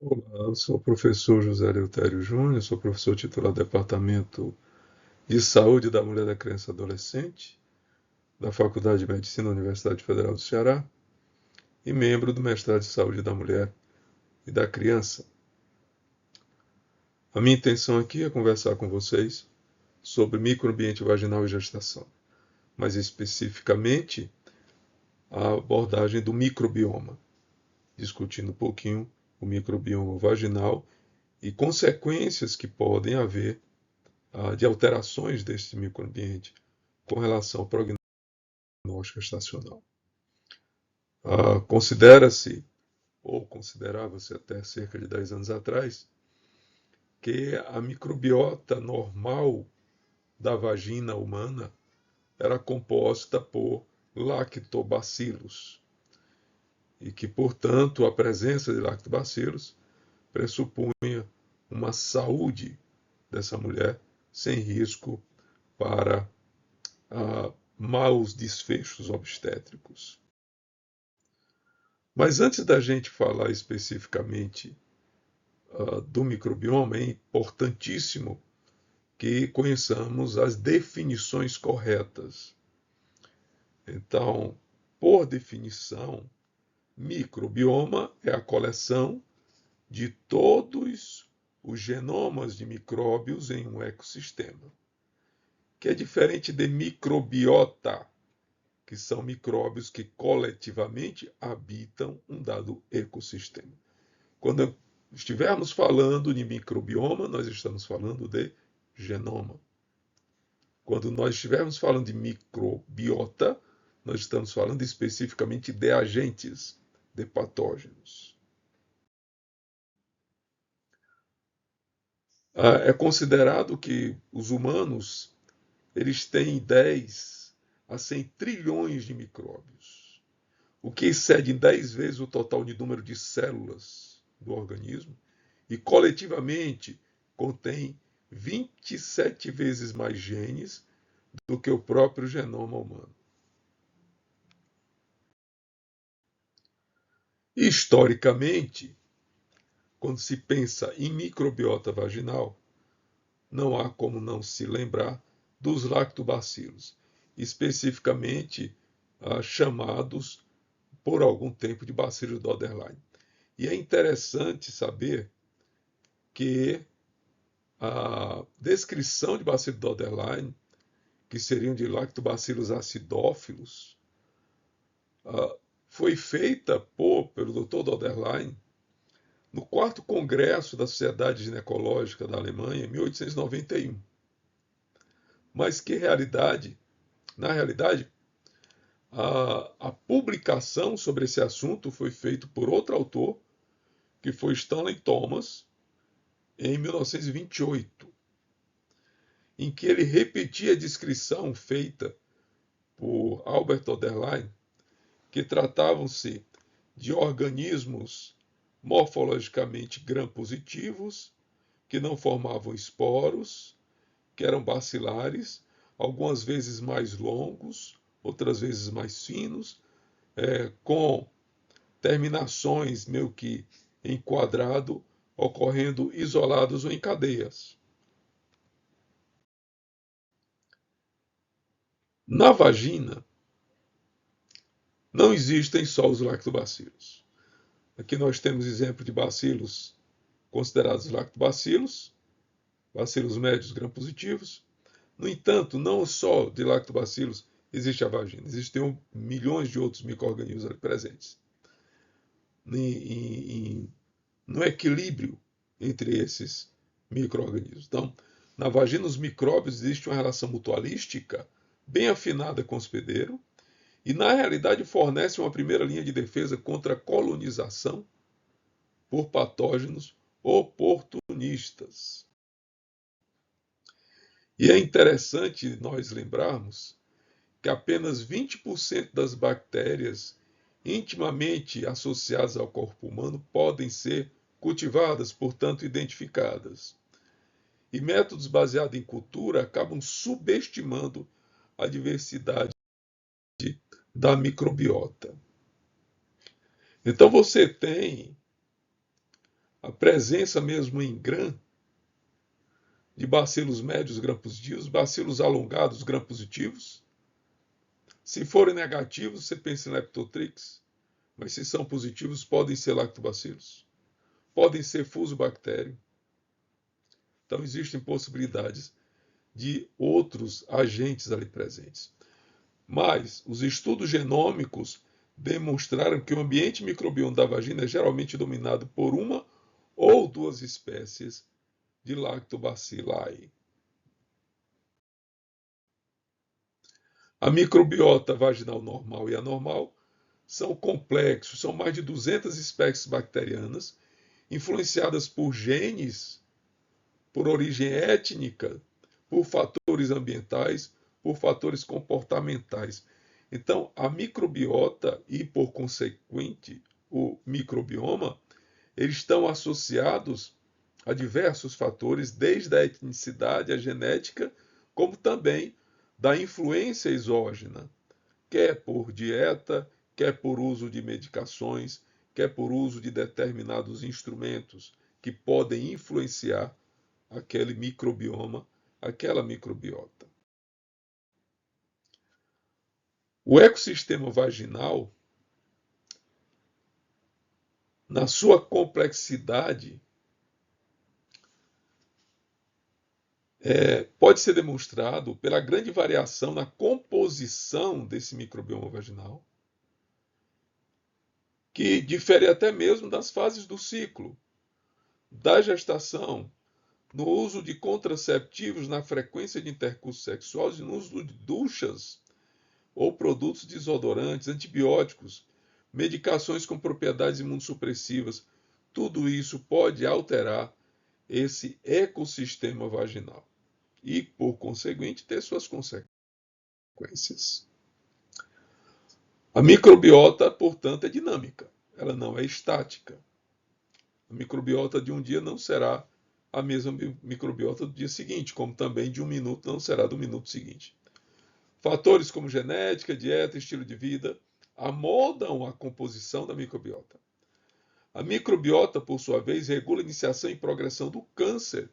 Olá, eu sou o professor José Eleutério Júnior, sou professor titular do Departamento de Saúde da Mulher, da Criança e Adolescente, da Faculdade de Medicina da Universidade Federal do Ceará e membro do Mestrado de Saúde da Mulher e da Criança. A minha intenção aqui é conversar com vocês sobre microambiente vaginal e gestação, mais especificamente a abordagem do microbioma, discutindo um pouquinho o microbioma vaginal e consequências que podem haver de alterações deste microambiente com relação ao prognóstico gestacional. Considera-se, ou considerava-se até cerca de 10 anos atrás, que a microbiota normal da vagina humana era composta por lactobacilos e que, portanto, a presença de lactobacilos pressupunha uma saúde dessa mulher sem risco para maus desfechos obstétricos. Mas antes da gente falar especificamente do microbioma, é importantíssimo que conheçamos as definições corretas. Então, por definição, microbioma é a coleção de todos os genomas de micróbios em um ecossistema, que é diferente de microbiota, que são micróbios que coletivamente habitam um dado ecossistema. Quando estivermos falando de microbioma, nós estamos falando de genoma. Quando nós estivermos falando de microbiota, nós estamos falando especificamente de agentes, de patógenos. É considerado que os humanos eles têm 10 a 100 trilhões de micróbios, o que excede em 10 vezes o total de número de células do organismo, e coletivamente contém 27 vezes mais genes do que o próprio genoma humano. Historicamente, quando se pensa em microbiota vaginal, não há como não se lembrar dos lactobacilos, especificamente chamados por algum tempo de bacilos do Oderlein. E é interessante saber que a descrição de bacilo do Oderlein, que seriam de lactobacillus acidófilos, foi feita pelo Dr. Doderlein no 4º Congresso da Sociedade Ginecológica da Alemanha, em 1891. Mas que na realidade, a publicação sobre esse assunto foi feita por outro autor, que foi Stanley Thomas, em 1928, em que ele repetia a descrição feita por Albert Oderlein, que tratavam-se de organismos morfologicamente gram-positivos, que não formavam esporos, que eram bacilares, algumas vezes mais longos, outras vezes mais finos, com terminações meio que em quadrado, ocorrendo isolados ou em cadeias. Na vagina, não existem só os lactobacilos. Aqui nós temos exemplo de bacilos considerados lactobacilos, bacilos médios gram-positivos. No entanto, não só de lactobacilos existe a vagina, existem milhões de outros micro-organismos ali presentes. No equilíbrio entre esses micro-organismos. Então, na vagina, os micróbios existe uma relação mutualística bem afinada com o hospedeiro e, na realidade, fornece uma primeira linha de defesa contra a colonização por patógenos oportunistas. E é interessante nós lembrarmos que apenas 20% das bactérias intimamente associadas ao corpo humano podem ser cultivadas, portanto identificadas. E métodos baseados em cultura acabam subestimando a diversidade da microbiota. Então você tem a presença mesmo em gram de bacilos médios gram-positivos, bacilos alongados gram-positivos. Se forem negativos, você pensa em Leptotrix, mas se são positivos, podem ser lactobacilos, podem ser fusobactério. Então, existem possibilidades de outros agentes ali presentes. Mas os estudos genômicos demonstraram que o ambiente microbiano da vagina é geralmente dominado por uma ou duas espécies de Lactobacilli. A microbiota vaginal normal e anormal são complexos, são mais de 200 espécies bacterianas, influenciadas por genes, por origem étnica, por fatores ambientais, por fatores comportamentais. Então, a microbiota e, por consequente, o microbioma, eles estão associados a diversos fatores, desde a etnicidade, a genética, como também da influência exógena, quer por dieta, quer por uso de medicações, quer por uso de determinados instrumentos que podem influenciar aquele microbioma, aquela microbiota. O ecossistema vaginal, na sua complexidade, pode ser demonstrado pela grande variação na composição desse microbioma vaginal, que difere até mesmo das fases do ciclo, da gestação, no uso de contraceptivos, na frequência de intercurso sexual e no uso de duchas ou produtos desodorantes, antibióticos, medicações com propriedades imunossupressivas. Tudo isso pode alterar esse ecossistema vaginal e, por conseguinte, ter suas consequências. A microbiota, portanto, é dinâmica, ela não é estática. A microbiota de um dia não será a mesma microbiota do dia seguinte, como também de um minuto não será do minuto seguinte. Fatores como genética, dieta, estilo de vida amoldam a composição da microbiota. A microbiota, por sua vez, regula a iniciação e progressão do câncer.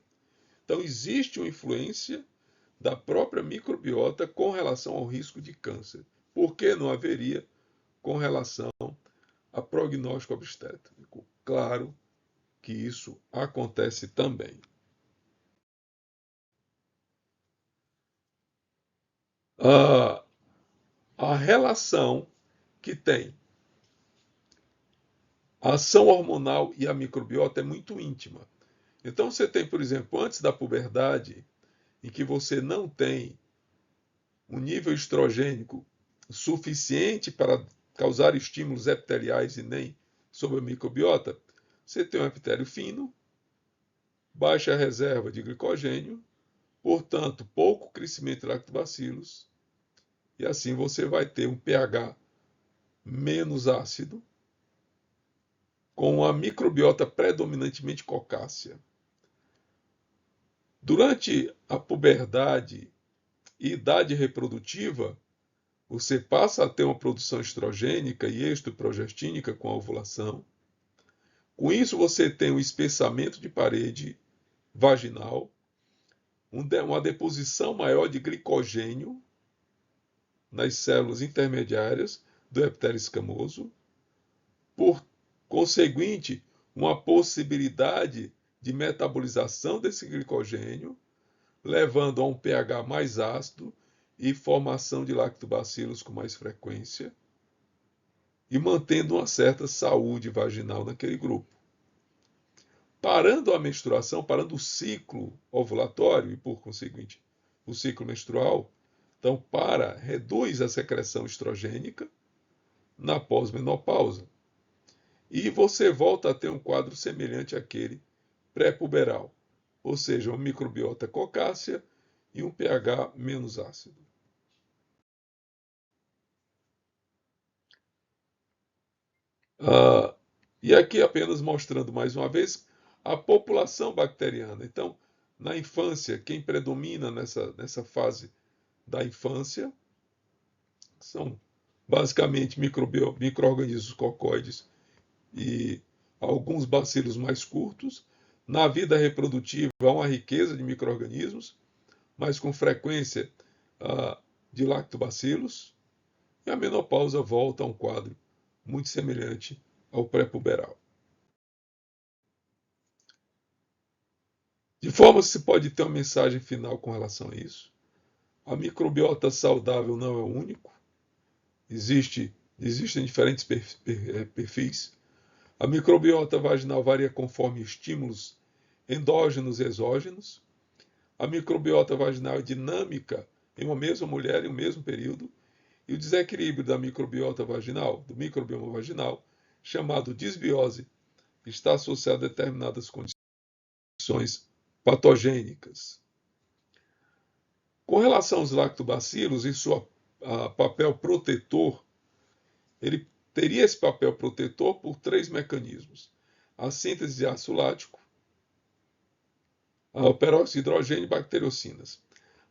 Então, existe uma influência da própria microbiota com relação ao risco de câncer. Por que não haveria com relação a prognóstico obstétrico? Claro que isso acontece também. A relação que tem a ação hormonal e a microbiota é muito íntima. Então, você tem, por exemplo, antes da puberdade, em que você não tem um nível estrogênico suficiente para causar estímulos epiteliais e nem sobre a microbiota, você tem um epitélio fino, baixa reserva de glicogênio, portanto, pouco crescimento de lactobacilos, e assim você vai ter um pH menos ácido, com a microbiota predominantemente cocácea. Durante a puberdade e idade reprodutiva, você passa a ter uma produção estrogênica e estroprogestínica com a ovulação. Com isso, você tem um espessamento de parede vaginal, uma deposição maior de glicogênio nas células intermediárias do epitélio escamoso, por conseguinte, uma possibilidade de metabolização desse glicogênio, levando a um pH mais ácido e formação de lactobacilos com mais frequência, e mantendo uma certa saúde vaginal naquele grupo. Parando a menstruação, parando o ciclo ovulatório e, por conseguinte, o ciclo menstrual, então reduz a secreção estrogênica na pós-menopausa. E você volta a ter um quadro semelhante àquele pré-puberal, ou seja, uma microbiota cocácea e um pH menos ácido. E aqui apenas mostrando mais uma vez a população bacteriana. Então, na infância, quem predomina nessa fase da infância são basicamente micro-organismos cocóides e alguns bacilos mais curtos. Na vida reprodutiva, há uma riqueza de micro-organismos, mas com frequência de lactobacilos. E a menopausa volta a um quadro muito semelhante ao pré-puberal. De forma que se pode ter uma mensagem final com relação a isso. A microbiota saudável não é o único. Existem diferentes perfis. A microbiota vaginal varia conforme estímulos endógenos e exógenos. A microbiota vaginal é dinâmica em uma mesma mulher em um mesmo período. E o desequilíbrio da microbiota vaginal, do microbioma vaginal, chamado disbiose, está associado a determinadas condições patogênicas. Com relação aos lactobacilos e seu papel protetor, ele teria esse papel protetor por 3 mecanismos: a síntese de ácido lático, o peróxido de hidrogênio e bacteriocinas.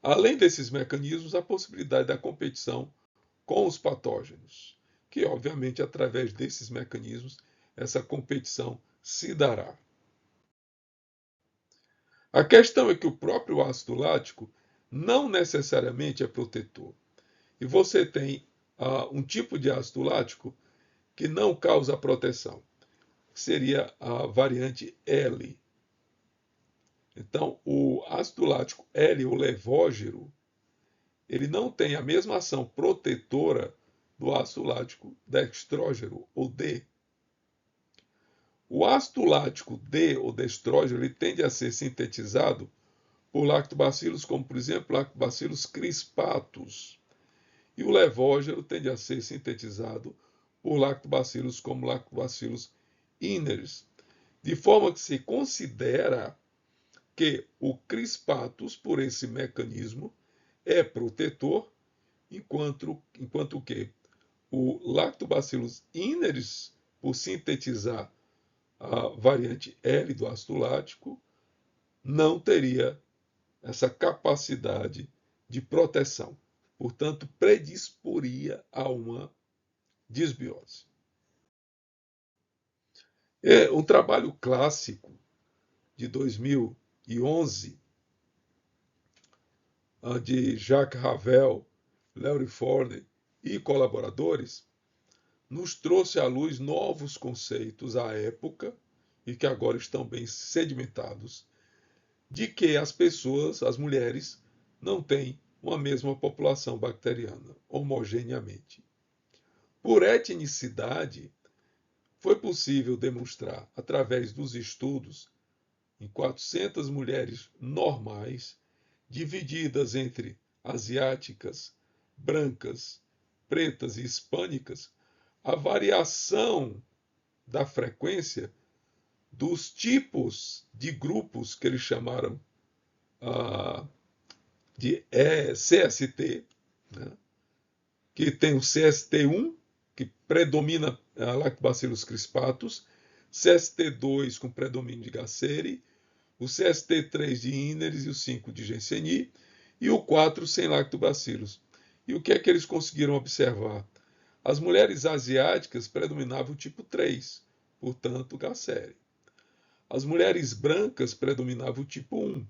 Além desses mecanismos, a possibilidade da competição com os patógenos, que obviamente através desses mecanismos essa competição se dará. A questão é que o próprio ácido lático não necessariamente é protetor. E você tem um tipo de ácido lático que não causa proteção, que seria a variante L. Então, o ácido lático L, o levógero, ele não tem a mesma ação protetora do ácido lático dextrógeno, ou D. O ácido lático D, ou destrógeno, ele tende a ser sintetizado por lactobacilos, como, por exemplo, lactobacillus crispatus. E o levógero tende a ser sintetizado por lactobacilos, como lactobacillus inneris. De forma que se considera que o crispatus, por esse mecanismo, é protetor, enquanto que o lactobacillus inneris, por sintetizar a variante L do ácido lático, não teria essa capacidade de proteção. Portanto, predisporia a uma disbiose. Um trabalho clássico de 2011, de Jacques Ravel, Larry Forney e colaboradores, nos trouxe à luz novos conceitos à época, e que agora estão bem sedimentados, de que as pessoas, as mulheres, não têm uma mesma população bacteriana, homogeneamente. Por etnicidade, foi possível demonstrar, através dos estudos, em 400 mulheres normais, divididas entre asiáticas, brancas, pretas e hispânicas, a variação da frequência dos tipos de grupos que eles chamaram de CST, né? Que tem o CST1, que predomina Lactobacillus crispatus, CST2 com predomínio de Gasseri, o CST3 de Inneris e o 5 de Genseni, e o 4 sem lactobacillus. E o que é que eles conseguiram observar? As mulheres asiáticas predominavam o tipo 3, portanto, Gasseri. As mulheres brancas predominavam o tipo 1,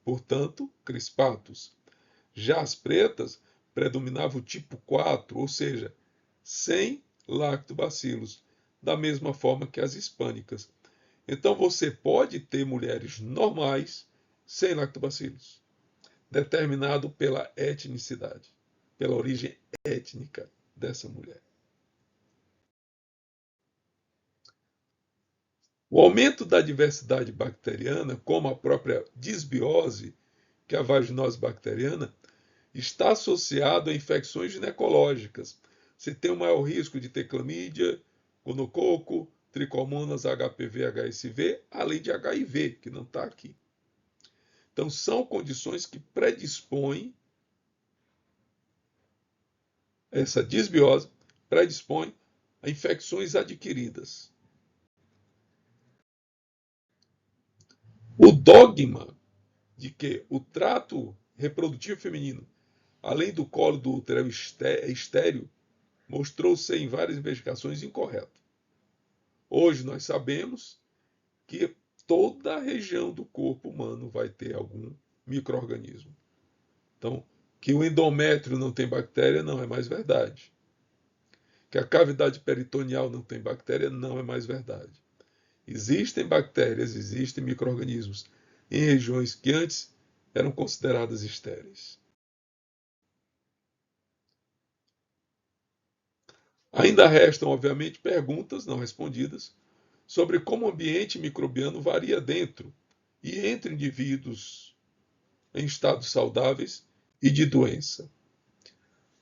portanto, Crispatus. Já as pretas predominava o tipo 4, ou seja, sem lactobacillus, da mesma forma que as hispânicas. Então você pode ter mulheres normais sem lactobacillus, determinado pela etnicidade, pela origem étnica dessa mulher. O aumento da diversidade bacteriana, como a própria disbiose, que é a vaginose bacteriana, está associado a infecções ginecológicas. Você tem um maior risco de ter clamídia, gonococo, tricomonas, HPV, HSV, além de HIV, que não está aqui. Então, são condições que predispõem essa disbiose, predispõe a infecções adquiridas. O dogma de que o trato reprodutivo feminino, além do colo do útero estéril, mostrou ser em várias investigações incorreto. Hoje nós sabemos que toda a região do corpo humano vai ter algum micro-organismo. Então, que o endométrio não tem bactéria não é mais verdade. Que a cavidade peritoneal não tem bactéria não é mais verdade. Existem bactérias, existem micro-organismos em regiões que antes eram consideradas estéreis. Ainda restam, obviamente, perguntas não respondidas sobre como o ambiente microbiano varia dentro e entre indivíduos em estados saudáveis e de doença.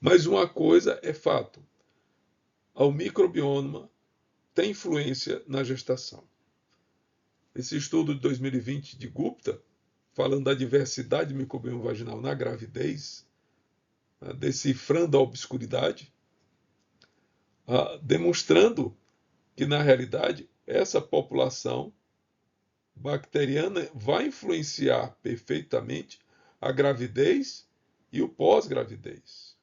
Mas uma coisa é fato: o microbioma tem influência na gestação. Esse estudo de 2020 de Gupta, falando da diversidade do microbioma vaginal na gravidez, decifrando a obscuridade, demonstrando que, na realidade, essa população bacteriana vai influenciar perfeitamente a gravidez e o pós-gravidez.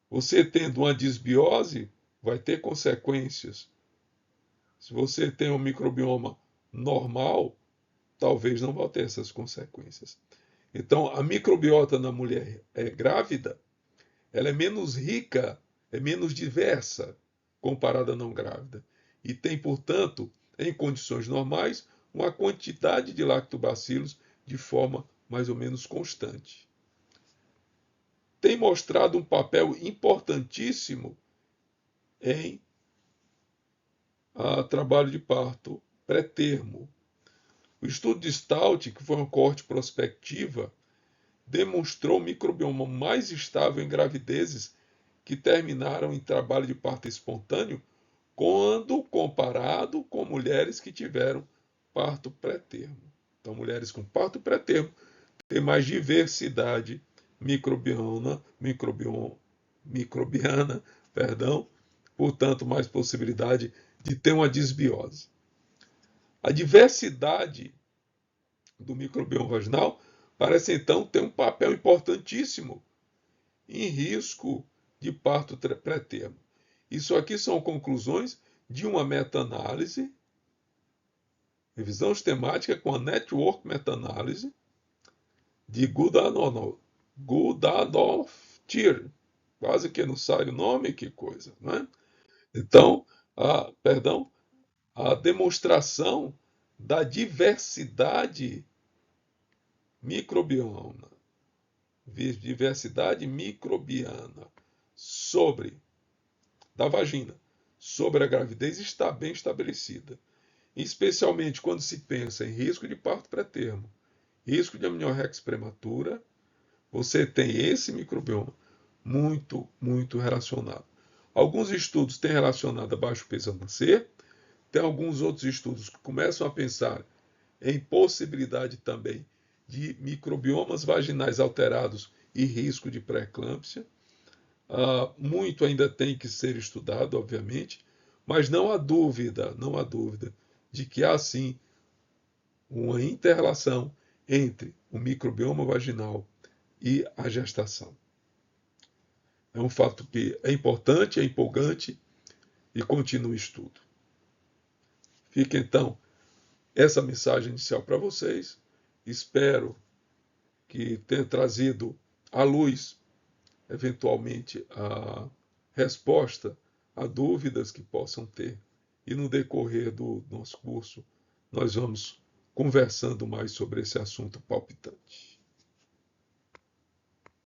Você tendo uma disbiose, vai ter consequências. Se você tem um microbioma normal, talvez não vá ter essas consequências. Então, a microbiota na mulher grávida, ela é menos rica, é menos diversa comparada à não grávida. E tem, portanto, em condições normais, uma quantidade de lactobacilos de forma mais ou menos constante. Tem mostrado um papel importantíssimo em trabalho de parto pré-termo. O estudo de Stout, que foi uma coorte prospectiva, demonstrou o microbioma mais estável em gravidezes que terminaram em trabalho de parto espontâneo quando comparado com mulheres que tiveram parto pré-termo. Então, mulheres com parto pré-termo têm mais diversidade microbiana, portanto, mais possibilidade de ter uma disbiose. A diversidade do microbioma vaginal parece então ter um papel importantíssimo em risco de parto pré-termo. Isso aqui são conclusões de uma meta-análise, revisão sistemática com a Network Meta-análise de Gudanoftir. Quase que não sai o nome, que coisa, não é? Então, a demonstração da diversidade microbiana da vagina sobre a gravidez está bem estabelecida, especialmente quando se pensa em risco de parto pré-termo, risco de amniorrex prematura. Você tem esse microbioma muito, muito relacionado. Alguns estudos têm relacionado a baixo peso ao nascer, tem alguns outros estudos que começam a pensar em possibilidade também de microbiomas vaginais alterados e risco de pré-eclâmpsia. Muito ainda tem que ser estudado, obviamente, mas não há dúvida de que há sim uma inter-relação entre o microbioma vaginal e a gestação. É um fato que é importante, é empolgante e continua o estudo. Fica então essa mensagem inicial para vocês. Espero que tenha trazido à luz, eventualmente, a resposta a dúvidas que possam ter. E no decorrer do nosso curso, nós vamos conversando mais sobre esse assunto palpitante.